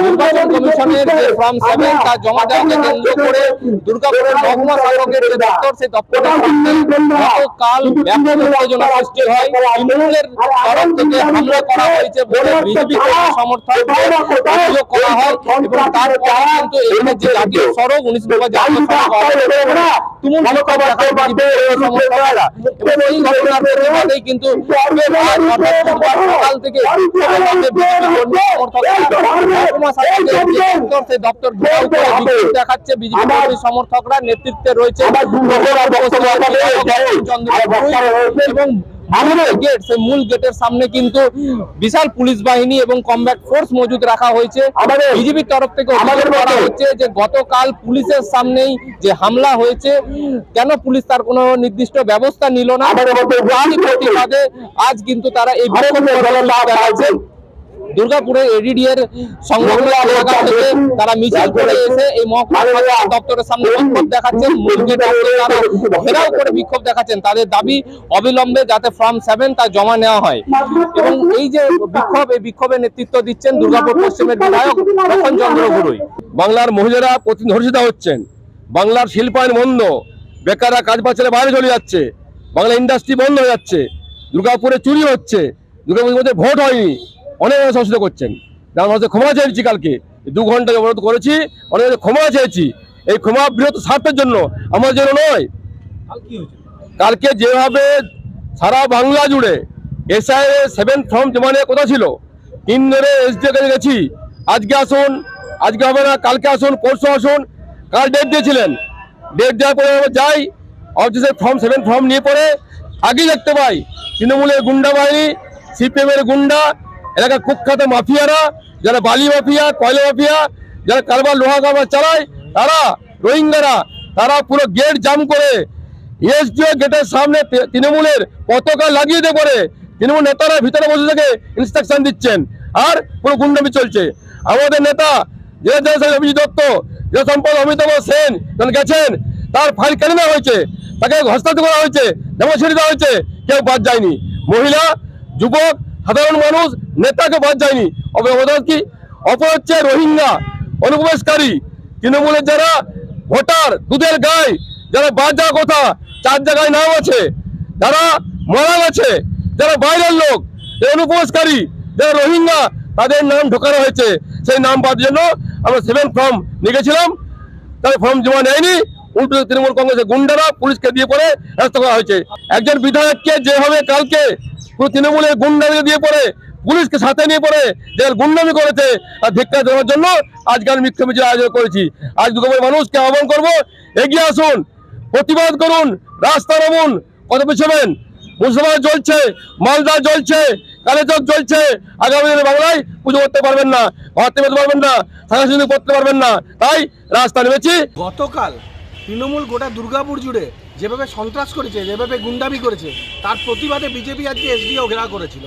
নির্বাচন কমিশনের যে ফর্ম 7 তা জমা দেওয়াকে কেন্দ্র করে দুর্গাপুরের মহকুমা শাসকের যে দপ্তর, সেই দপ্তরের সামনে গতকাল ব্যাপক উত্তেজনা সৃষ্টি হয়। তৃণমূলের তরফ থেকে হামলা করা হয়েছে বলে বিজেপি সমর্থকদের অভিযোগ করা হয় এবং তারপরে কিন্তু এখানে যে জাতীয় সড়ক 19 নম্বর জাতীয় সড়ক তুমুল বিক্ষোভ দেখায় সমর্থকরা এবং এই ঘটনার প্রতিবাদেই কিন্তু সকাল থেকে দপ্তর দেখাচ্ছে বিজেপি সমর্থকরা। নেতৃত্বে রয়েছে এবং মূল গেটের সামনে কিন্তু বিশাল পুলিশ বাহিনী এবং কমব্যাট ফোর্স মজুদ রাখা হয়েছে। বিজেপির তরফ থেকে অভিযোগ করা হচ্ছে যে গতকাল পুলিশের সামনেই যে হামলা হয়েছে, কেন পুলিশ তার কোনো নির্দিষ্ট ব্যবস্থা নিল না, প্রতিবাদে আজ কিন্তু তারা এই দেখাচ্ছেন। দুর্গাপুরের এডিডি এর সংলগ্ন এলাকা থেকে তারা মিছিল করে এসে এই মহকুমা দপ্তরের সামনে বিক্ষোভ দেখাচ্ছেন। তারা ঘেরাও করে বিক্ষোভ দেখাচ্ছেন। তাদের দাবি অবিলম্বে যাতে ফর্ম 7 তা জমা নেওয়া হয় এবং এই যে বিক্ষোভ, এই বিক্ষোভে নেতৃত্ব দিচ্ছেন দুর্গাপুর পশ্চিমের বিধায়ক লক্ষণ চন্দ্র গুরুই। বাংলার মহিলারা ধর্ষিত হচ্ছেন, বাংলার শিল্পায়ন বন্ধ, বেকাররা কাজ পাচ্ছে বাইরে চলে যাচ্ছে, বাংলা ইন্ডাস্ট্রি বন্ধ হয়ে যাচ্ছে, দুর্গাপুরে চুরি হচ্ছে, দুর্গাপুরের মধ্যে ভোট হয়নি, অনেক শাসিত করছেন। আমরা ক্ষমা চেয়েছি, কালকে 2 ঘন্টা অবরোধ করেছি, অনেক ক্ষমা চেয়েছি। এই ক্ষমা বৃহৎ স্বার্থের জন্য, আমার জন্য নয়। কালকে যেভাবে সারা বাংলা জুড়ে এসআইএর 7 ফর্ম জমা নেওয়ার কথা ছিল, 3 ধরে এসডিও কাছে গেছি, আজকে আসুন, আজকে হবে না, কালকে আসুন, পরশু আসুন, কাল ডেট দিয়েছিলেন। ডেট দেওয়ার পরে যাই অফিসে ফর্ম 7 ফর্ম নিয়ে পড়ে আগেই দেখতে পাই তৃণমূলের গুন্ডা বাহিনী, সিপিএমের গুন্ডা, এলাকার কুখ্যাত মাফিয়ারা, যারা বালি মাফিয়া, কয়লা মাফিয়া, যারা কারবার লোহা কারবার চালায়, তারা রোহিঙ্গারা, তারা পুরো গেট জাম করে এসডিও গেটের সামনে তৃণমূলের পতাকা লাগিয়ে দিয়ে পরে তৃণমূল নেতারা ভিতরে বসে থেকে ইনস্ট্রাকশন দিচ্ছেন, আর পুরো গুন্ডামি চলছে। আমাদের নেতা অভিজিৎ দত্ত, জেলা সম্পাদক অমিতাভ সেন যখন গেছেন, তার ফাইল কেড়ে নেওয়া হয়েছে, তাকে হস্তান্তর করা হয়েছে, জামা ছেড়ে দেওয়া হয়েছে, কেউ বাদ যায়নি। মহিলা, যুবক, সাধারণ মানুষ, নেতাকে বাদ যায়নি। অপরাধ কি? অপরাধ হচ্ছে রোহিঙ্গা অনুপ্রবেশকারী, তৃণমূলের যারা ভোটার, দুধের গায়ে, যারা বাদ যাওয়ার কথা, 4 জায়গায় নাম আছে, যারা মারা গেছে, যারা বাইরের লোক, অনুপ্রবেশকারী, যারা রোহিঙ্গা, তাদের নাম ঢোকানো হয়েছে। সেই নাম বাদের জন্য আমরা 7 ফর্ম নিয়ে গেছিলাম, তাই ফর্ম জমা নেয়নি। উল্টো তৃণমূল কংগ্রেসের গুন্ডারা পুলিশকে দিয়ে পরে রাস্তা করা হয়েছে। একজন বিধায়ককে যেভাবে কালকে পুরো তৃণমূলের গুন্ডাকে দিয়ে পরে পুলিশকে সাথে নিয়ে পরে যে গুন্ডামি করেছে, আর ধিক্কার দেওয়ার জন্য আজকাল মিথ্যা মিছিল আয়োজন করেছি। আজ দুর্গাপুরের মানুষকে আহ্বান করবো, এগিয়ে আসুন, প্রতিবাদ করুন, রাস্তা নামুন। কত পিছবেন? মুর্শিদাবাদ জ্বলছে, মালদা জ্বলছে, কালেচক জ্বলছে। আগামী দিনে বাংলায় পুজো করতে পারবেন না, ভারতে পেতে পারবেন না, সাংস্কৃতিক করতে পারবেন না, তাই রাস্তা নেমেছি। গতকাল তৃণমূল গোটা দুর্গাপুর জুড়ে যেভাবে সন্ত্রাস করেছে, যেভাবে গুন্ডামি করেছে, তার প্রতিবাদে বিজেপি আজকে এসডিও ঘেরাও করেছিল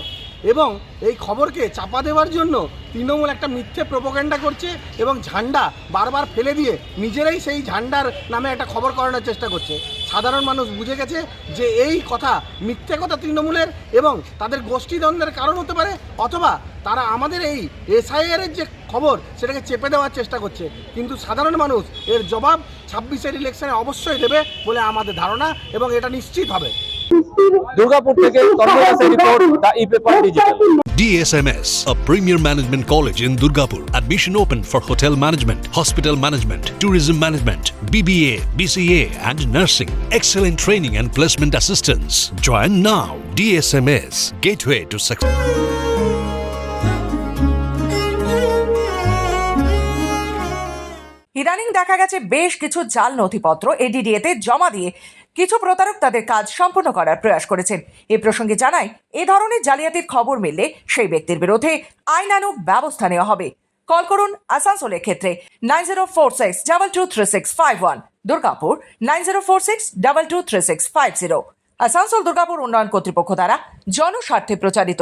এবং এই খবরকে চাপা দেওয়ার জন্য তৃণমূল একটা মিথ্যে প্রোপাগান্ডা করছে এবং ঝান্ডা বারবার ফেলে দিয়ে নিজেরাই সেই ঝান্ডার নামে একটা খবর করানোর চেষ্টা করছে। সাধারণ মানুষ বুঝে গেছে যে এই কথা মিথ্যে কথা তৃণমূলের এবং তাদের গোষ্ঠীদ্বন্দ্বের কারণ হতে পারে, অথবা তারা আমাদের এই এসআইআর এর যে খবর সেটাকে চেপে দেওয়ার চেষ্টা করছে। কিন্তু সাধারণ মানুষ এর জবাব 26-এর ইলেকশনে অবশ্যই দেবে বলে আমাদের ধারণা এবং এটা নিশ্চিত হবে। দুর্গাপুর থেকে report, the e-paper digital. DSMS, a premier management college in Durgapur. Admission open for hotel management, hospital management, tourism management, BBA, BCA and nursing. Excellent training and placement assistance. Join now. DSMS, gateway to success. ইদানিং দেখা গেছে বেশ কিছু জাল নথিপত্র এডিডিএতে জমা দিয়ে কিছু প্রতারক তাদের কাজ সম্পন্ন করার প্রয়াস করেছেন। এ প্রসঙ্গে জানাই, এ ধরনের জালিয়াতির খবর মিললে সেই ব্যক্তির বিরুদ্ধে আইনানুগ ব্যবস্থা নেওয়া হবে। কল করুন আসানসোলের ক্ষেত্রে 9046223651, দুর্গাপুর 9046223650। আসানসোল দুর্গাপুর উন্নয়ন কর্তৃপক্ষ দ্বারা জনস্বার্থে প্রচারিত।